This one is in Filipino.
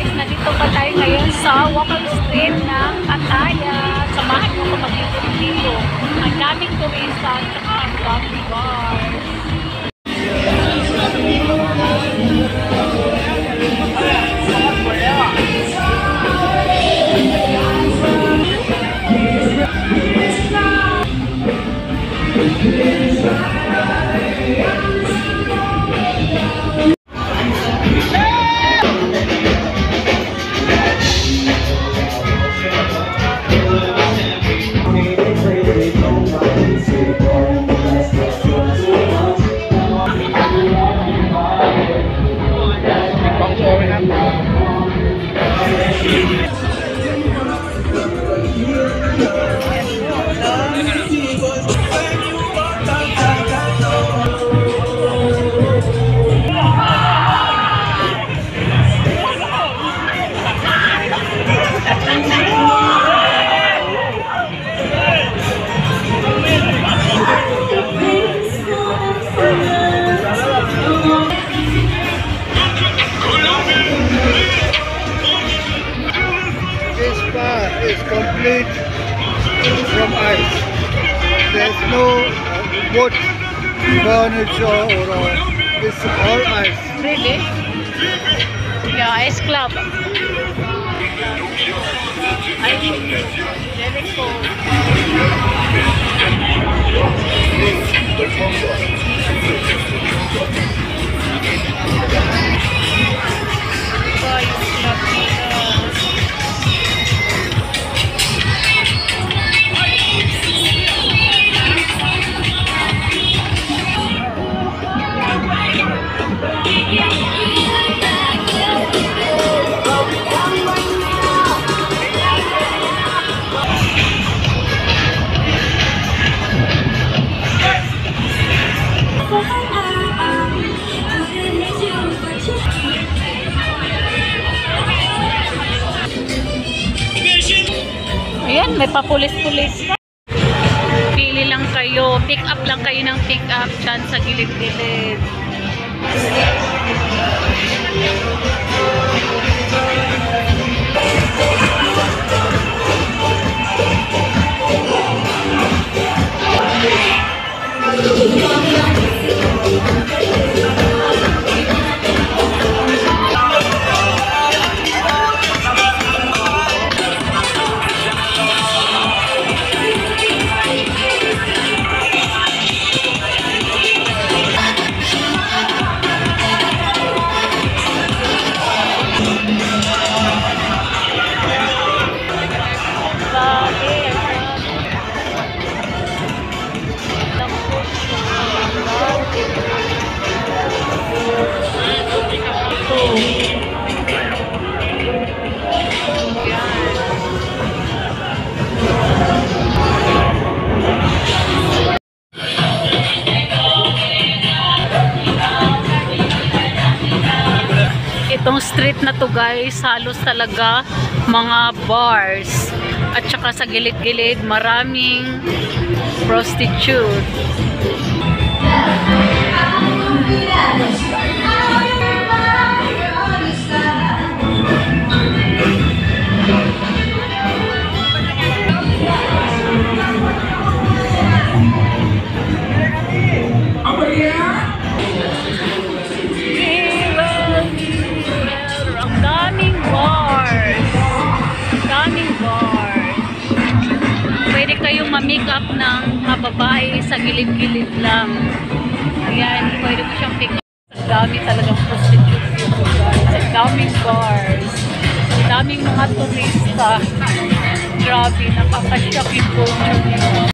guys, nandito pa tayo ngayon sa walking street ng Pattaya. Samahan mo ko mag-ikot dito. Ang daming turista at saka ang daming bars. Is complete from ice. There's no wood furniture or it's all ice. Really? Yeah, ice club. Very cold. Ayan, may papulis-pulis pa. Pili lang kayo, pick up lang kayo ng pick up dyan sa gilid-gilid. Itong street na to guys, halos talaga mga bars. At saka sa gilid-gilid, maraming prostitute. Pwede kayong ma-make up ng mga babae sa gilid-gilid lang. Ayan, pwede mo siyang pick up. Ang dami talagang prostitute dito guys. Ang daming bars. Ang daming mga turista. Grabe, napaka-shocking culture nila.